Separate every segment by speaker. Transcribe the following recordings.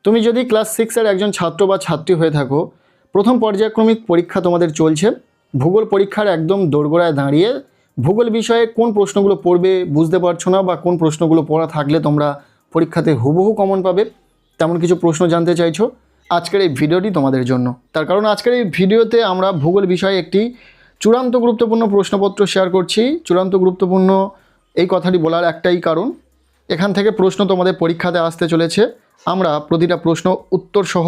Speaker 1: তুমি যদি ক্লাস 6 এর একজন ছাত্র বা ছাত্রী হয়ে থাকো, প্রথম পর্যায়ক্রমিক পরীক্ষা তোমাদের চলছে। ভূগোল পরীক্ষার একদম দোরগোড়ায় দাঁড়িয়ে ভূগোল বিষয়ে কোন প্রশ্নগুলো পড়বে বুঝতে পারছো না, বা কোন প্রশ্নগুলো পড়া থাকলে তোমরা পরীক্ষাতে হুবহু কমন পাবে, তেমন কিছু প্রশ্ন জানতে চাইছো। আজকের এই ভিডিওটি তোমাদের জন্য। তার কারণ আজকের এই ভিডিওতে আমরা ভূগোল বিষয়ে একটি চূড়ান্ত গুরুত্বপূর্ণ প্রশ্নপত্র শেয়ার করছি। চূড়ান্ত গুরুত্বপূর্ণ এই কথাটি বলার একটাই কারণ, এখান থেকে প্রশ্ন তোমাদের পরীক্ষাতে আসতে চলেছে। আমরা প্রতিটা প্রশ্ন উত্তর সহ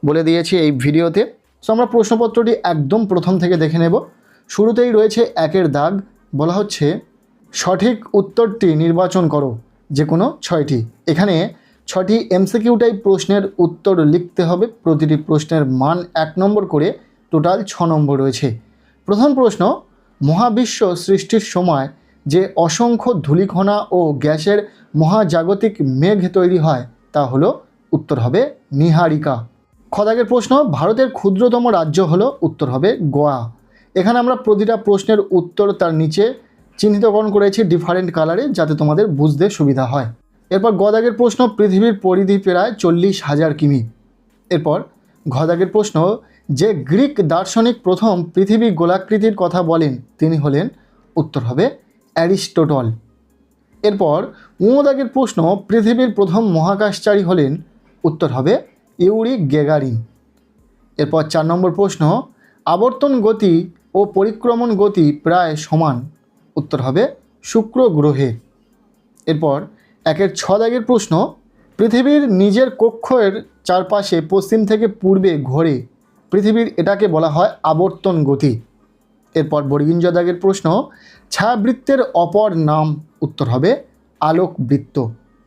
Speaker 1: বলে দিয়েছি এই ভিডিওতে। সো আমরা প্রশ্নপত্রটি একদম প্রথম থেকে দেখে নেব। শুরুতেই রয়েছে একের দাগ, বলা হচ্ছে সঠিক উত্তরটি নির্বাচন করো, যে কোনো 6টি। এখানে 6টি এমসিকিউ টাইপ প্রশ্নের উত্তর লিখতে হবে। প্রতিটি প্রশ্নের মান 1 নম্বর করে, টোটাল 6 নম্বর রয়েছে। প্রথম প্রশ্ন, মহাবিশ্ব সৃষ্টির সময় যে অসংখ্য ধূলিকণা ও গ্যাসের মহাজাগতিক মেঘ তৈরি হয় তা হলো, উত্তর হবে নীহারিকা। খদাগের প্রশ্ন, ভারতের ক্ষুদ্রতম রাজ্য হলো, উত্তর হবে গোয়া। এখানে আমরা প্রতিটা প্রশ্নের উত্তর তার নিচে চিহ্নিতকরণ করেছি ডিফারেন্ট কালারে, যাতে তোমাদের বুঝতে সুবিধা হয়। এরপর গদাগের প্রশ্ন, পৃথিবীর পরিধি প্রায় 40,000 কিমি। এরপর ঘদাগের প্রশ্ন, যে গ্রিক দার্শনিক প্রথম পৃথিবী গোলাকৃতির কথা বলেন তিনি হলেন, উত্তর হবে অ্যারিস্টটল। এরপর দাগের প্রশ্ন, পৃথিবীর প্রথম মহাকাশচারী হলেন, উত্তর হবে ইউরি গ্যাগারিন। এরপর 4 নম্বর প্রশ্ন, আবর্তন গতি ও পরিক্রমণ গতি প্রায় সমান, উত্তর হবে শুক্র গ্রহের। এরপর 1-এর 6 দাগের প্রশ্ন, পৃথিবীর নিজের কক্ষের চারপাশে পশ্চিম থেকে পূর্বে ঘোরে পৃথিবীর, এটাকে বলা হয় আবর্তন গতি। এরপর বর্গীয় দাগের প্রশ্ন, ছায়াবৃত্তের অপর নাম, উত্তর হবে আলোকবৃত্ত।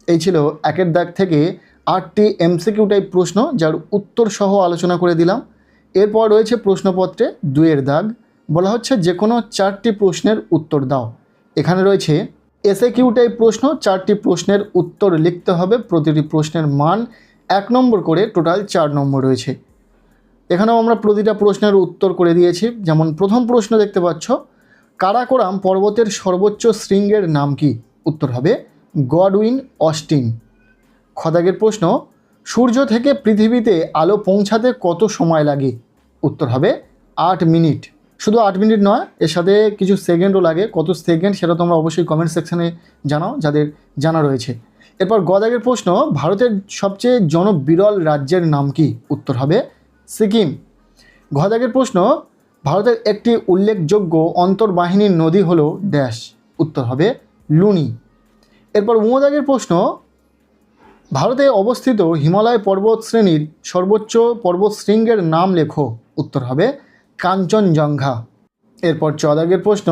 Speaker 1: এই ছিল 1-এর দাগ থেকে 8টি এমসিকিউ টাইপ প্রশ্ন, যার উত্তর সহ আলোচনা করে দিলাম। এরপর রয়েছে প্রশ্নপত্রে 2-এর দাগ, বলা হচ্ছে যে কোনো 4টি প্রশ্নের উত্তর দাও। এখানে রয়েছে এসএকিউ টাইপ প্রশ্ন, 4টি প্রশ্নের উত্তর লিখতে হবে। প্রতিটি প্রশ্নের মান 1 নম্বর করে, টোটাল 4 নম্বর রয়েছে। এখানেও আমরা প্রতিটা প্রশ্নের উত্তর করে দিয়েছি। যেমন প্রথম প্রশ্ন দেখতে পাচ্ছ, কারাকোরাম পর্বতের সর্বোচ্চ শৃঙ্গের নাম কি, উত্তর হবে গডউইন অস্টিন। খদাগের প্রশ্ন, সূর্য থেকে পৃথিবীতে আলো পৌঁছাতে কত সময় লাগে, উত্তর হবে 8 মিনিট। শুধু 8 মিনিট নয়, এর সাথে কিছু সেকেন্ডও লাগে। কত সেকেন্ড সেটা তোমরা অবশ্যই কমেন্ট সেকশানে জানাও, যাদের জানা রয়েছে। এরপর গদাগের প্রশ্ন, ভারতের সবচেয়ে জনবিরল রাজ্যের নাম কি, উত্তর হবে সিকিম। ঘদাগের প্রশ্ন, ভারতের একটি উল্লেখযোগ্য অন্তর্বাহিনীর নদী হলো ড্যাশ, উত্তর হবে লুনি। এরপর দাগের প্রশ্ন, ভারতে অবস্থিত হিমালয় পর্বত শ্রেণীর সর্বোচ্চ পর্বতশৃঙ্গের নাম লেখো, উত্তর হবে কাঞ্চনজঙ্ঘা। এরপর দাগের প্রশ্ন,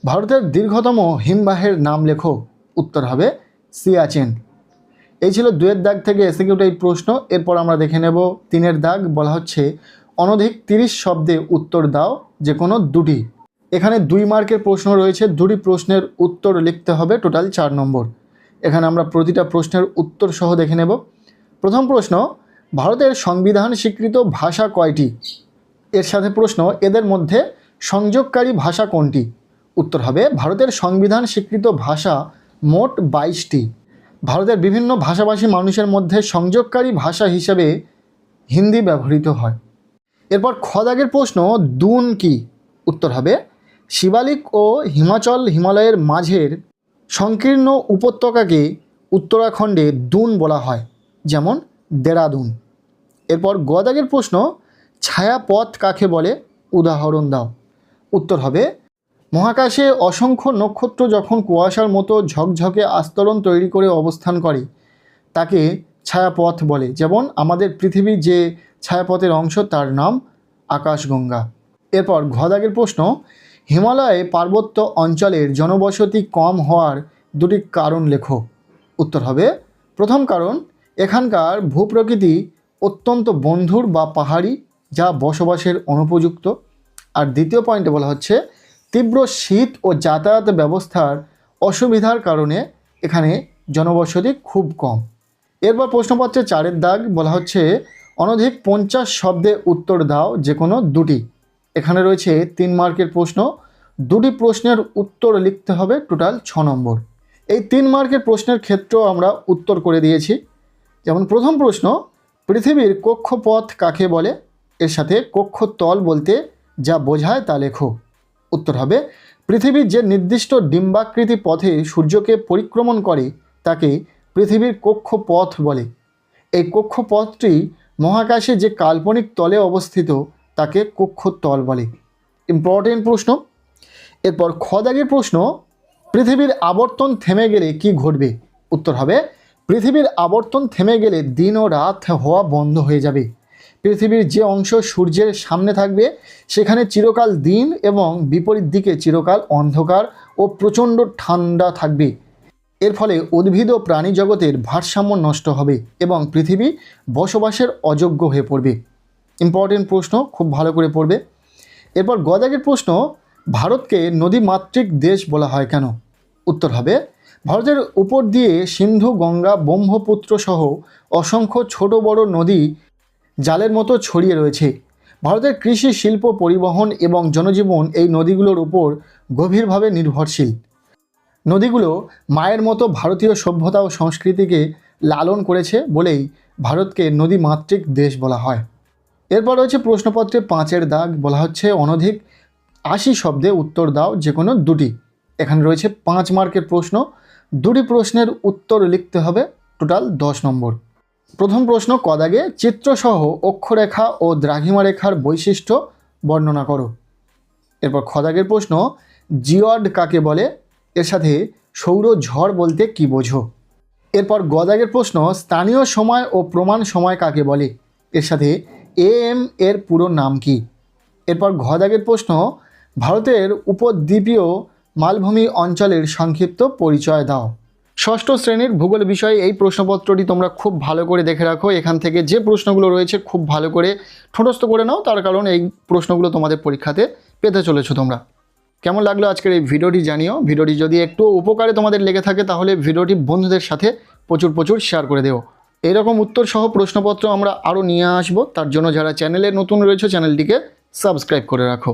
Speaker 1: ভারতের দীর্ঘতম হিমবাহের নাম লেখো, উত্তর হবে সিয়াচেন। এই ছিল 2-এর দাগ থেকে এসএকিউ টাইপ প্রশ্ন। এরপর আমরা দেখে নেব 3-এর দাগ, বলা হচ্ছে অনধিক 30 শব্দে উত্তর দাও, যে কোনো 2টি। এখানে 2 মার্কের প্রশ্ন রয়েছে, 2টি প্রশ্নের উত্তর লিখতে হবে, টোটাল 4 নম্বর। এখানে আমরা প্রতিটা প্রশ্নের উত্তর সহ দেখে নেব। প্রথম প্রশ্ন, ভারতের সংবিধান স্বীকৃত ভাষা কয়টি? এর সাথে প্রশ্ন, এদের মধ্যে সংযোগকারী ভাষা কোনটি? উত্তর হবে ভারতের সংবিধান স্বীকৃত ভাষা মোট 22টি। ভারতের বিভিন্ন ভাষাভাষী মানুষের মধ্যে সংযোগকারী ভাষা হিসেবে হিন্দি ব্যবহৃত হয়। এরপর খদাগের প্রশ্ন, দুন কি? উত্তর হবে শিবালিক ও হিমালয়ের মাঝের সংকীর্ণ উপত্যকাকে উত্তরাখণ্ডে দুন বলা হয়, যেমন দেরাদুন। এরপর গদাগের প্রশ্ন, ছায়াপথ কাকে বলে, উদাহরণ দাও। উত্তর হবে মহাকাশে অসংখ্য নক্ষত্র যখন কুয়াশার মতো ঝকঝকে আস্তরণ তৈরি করে অবস্থান করে তাকে ছায়াপথ বলে। যেমন আমাদের পৃথিবী যে ছায়াপথের অংশ, তার নাম আকাশগঙ্গা। এরপর ঘদাগের প্রশ্ন, হিমালয়ে পার্বত্য অঞ্চলের জনবসতি কম হওয়ার 2টি কারণ লেখো। উত্তর হবে প্রথম কারণ, এখানকার ভূপ্রকৃতি অত্যন্ত বন্ধুর বা পাহাড়ি, যা বসবাসের অনুপযুক্ত। আর দ্বিতীয় পয়েন্টে বলা হচ্ছে তীব্র শীত ও যাতায়াত ব্যবস্থার অসুবিধার কারণে এখানে জনবসতি খুব কম। এরপর প্রশ্নপত্রে 4-এর দাগ, বলা হচ্ছে অনধিক 50 শব্দে উত্তর দাও, যে কোনো 2টি। এখানে রয়েছে 3 মার্কের প্রশ্ন, 2টি প্রশ্নের উত্তর লিখতে হবে, টোটাল 6 নম্বর। এই 3 মার্কের প্রশ্নের ক্ষেত্রেও আমরা উত্তর করে দিয়েছি। যেমন প্রথম প্রশ্ন, পৃথিবীর কক্ষপথ কাকে বলে? এর সাথে কক্ষতল বলতে যা বোঝায় তা লেখো। উত্তর হবে পৃথিবীর যে নির্দিষ্ট ডিম্বাকৃতি পথে সূর্যকে পরিক্রমণ করে তাকে পৃথিবীর কক্ষপথ বলে। এই কক্ষপথটি মহাকাশে যে কাল্পনিক তলে অবস্থিত তাকে কক্ষতল বলে। ইম্পর্টেন্ট প্রশ্ন। এরপর খ দাগের প্রশ্ন, পৃথিবীর আবর্তন থেমে গেলে কি ঘটবে? উত্তর হবে পৃথিবীর আবর্তন থেমে গেলে দিন ও রাত হওয়া বন্ধ হয়ে যাবে। পৃথিবীর যে অংশ সূর্যের সামনে থাকবে সেখানে চিরকাল দিন এবং বিপরীত দিকে চিরকাল অন্ধকার ও প্রচণ্ড ঠান্ডা থাকবে। এর ফলে উদ্ভিদ ও প্রাণী জগতের ভারসাম্য নষ্ট হবে এবং পৃথিবী বসবাসের অযোগ্য হয়ে পড়বে। ইম্পর্টেন্ট প্রশ্ন, খুব ভালো করে পড়বে। এরপর গ দাগের প্রশ্ন, ভারতকে নদীমাতৃক দেশ বলা হয় কেন? উত্তর হবে ভারতের উপর দিয়ে সিন্ধু, গঙ্গা, ব্রহ্মপুত্র সহ অসংখ্য ছোট বড় নদী জালের মতো ছড়িয়ে রয়েছে। ভারতের কৃষি, শিল্প, পরিবহন এবং জনজীবন এই নদীগুলোর উপর গভীরভাবে নির্ভরশীল। নদীগুলো মায়ের মতো ভারতীয় সভ্যতা ও সংস্কৃতিকে লালন করেছে বলেই ভারতকে নদীমাতৃক দেশ বলা হয়। এরপর রয়েছে প্রশ্নপত্রে 5-এর দাগ, বলা হচ্ছে অনধিক 80 শব্দে উত্তর দাও যে কোনো দুটি। এখানে রয়েছে 5 মার্কের প্রশ্ন, দুটি প্রশ্নের উত্তর লিখতে হবে, টোটাল 10 নম্বর। প্রথম প্রশ্ন ক দাগে, চিত্রসহ অক্ষরেখা ও দ্রাঘিমা রেখার বৈশিষ্ট্য বর্ণনা করো। এরপর খ দাগের প্রশ্ন, জিওড কাকে বলে? এর সাথে সৌর ঝড় বলতে কি বোঝো? এরপর গ দাগের প্রশ্ন, স্থানীয় সময় ও প্রমাণ সময় কাকে বলে? এর সাথে AM এর পুরো নাম কি? এরপর ঘ দাগের প্রশ্ন, ভারতের উপদ্বীপীয় মালভূমি অঞ্চলের সংক্ষিপ্ত পরিচয় দাও। ষষ্ঠ শ্রেণীর ভূগোল বিষয়ে এই প্রশ্নপত্রটি তোমরা খুব ভালো করে দেখে রাখো। এখান থেকে যে প্রশ্নগুলো রয়েছে খুব ভালো করে ঠোঁটস্থ করে নাও, তার কারণ এই প্রশ্নগুলো তোমাদের পরীক্ষাতে পেতে চলেছো তোমরা। কেমন লাগলো আজকের এই ভিডিওটি জানিও। ভিডিওটি যদি একটু উপকারে তোমাদের লেগে থাকে তাহলে ভিডিওটি বন্ধুদের সাথে প্রচুর শেয়ার করে দেও। এইরকম উত্তর সহ প্রশ্নপত্র আমরা আরও নিয়ে আসবো। তার জন্য যারা চ্যানেলে নতুন রয়েছে চ্যানেলটিকে সাবস্ক্রাইব করে রাখো।